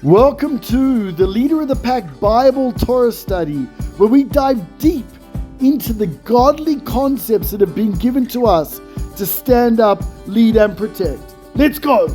Welcome to the Leader of the Pack Bible Torah Study, where we dive deep into the godly concepts that have been given to us to stand up, lead, and protect. Let's go!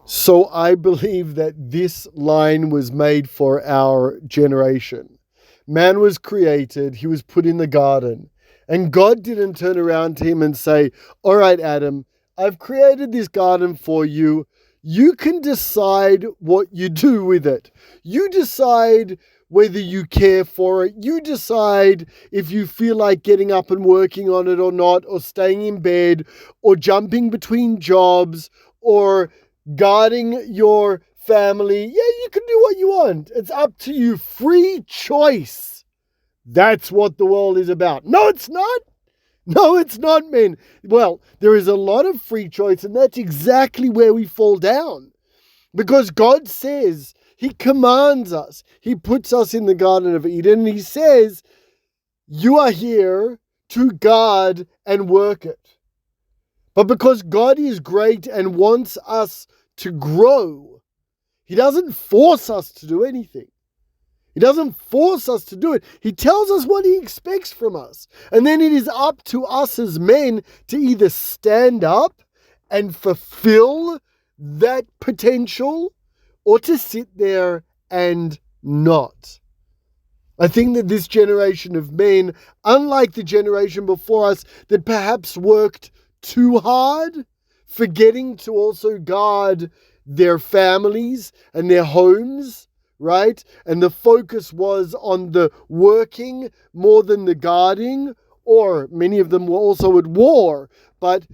So I believe that this line was made for our generation. Man was created, he was put in the garden. And God didn't turn around to him and say, all right, Adam, I've created this garden for you. You can decide what you do with it. You decide whether you care for it. You decide if you feel like getting up and working on it or not, or staying in bed, or jumping between jobs, or guarding your family. Yeah, you can do what you want. It's up to you. Free choice. That's what the world is about. No, it's not. No, it's not, men. Well, there is a lot of free choice, and that's exactly where we fall down. Because God says, He commands us. He puts us in the Garden of Eden, and He says, you are here to guard and work it. But because God is great and wants us to grow, He doesn't force us to do anything. He doesn't force us to do it. He tells us what He expects from us. And then it is up to us as men to either stand up and fulfill that potential, or to sit there and not. I think that this generation of men, unlike the generation before us that perhaps worked too hard, forgetting to also guard their families and their homes, right? And the focus was on the working more than the guarding, or many of them were also at war. But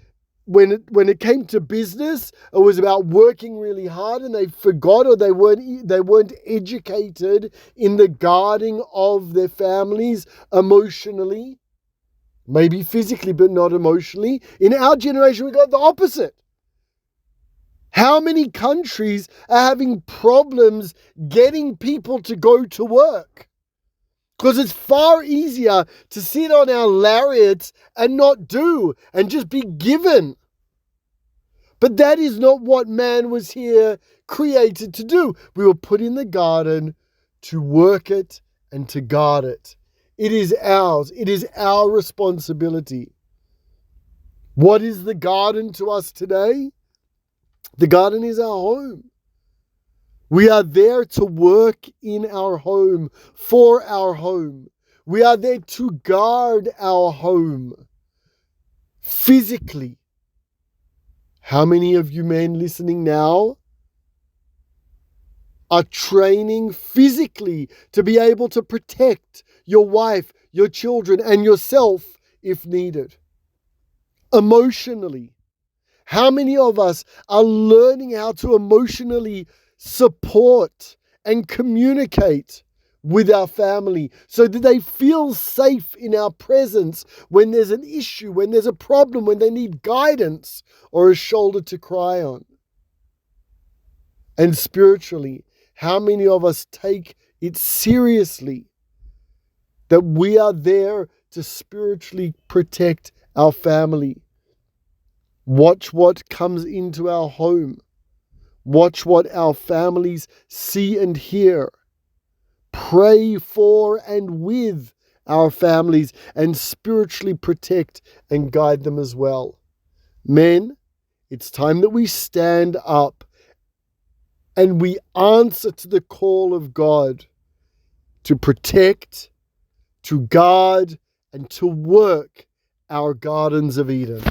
when it came to business, it was about working really hard, and they forgot, or they weren't educated in the guarding of their families emotionally, maybe physically, but not emotionally. In our generation, we got the opposite. How many countries are having problems getting people to go to work? Because it's far easier to sit on our lariats and not do, and just be given. But that is not what man was here created to do. We were put in the garden to work it and to guard it. It is ours. It is our responsibility. What is the garden to us today? The garden is our home. We are there to work in our home, for our home. We are there to guard our home physically. How many of you men listening now are training physically to be able to protect your wife, your children, and yourself if needed? Emotionally. How many of us are learning how to emotionally support and communicate with our family so that they feel safe in our presence when there's an issue, when there's a problem, when they need guidance or a shoulder to cry on? And spiritually, how many of us take it seriously that we are there to spiritually protect our family? Watch what comes into our home. Watch what our families see and hear. Pray for and with our families, and spiritually protect and guide them as well. Men, it's time that we stand up and we answer to the call of God to protect, to guard, and to work our gardens of Eden.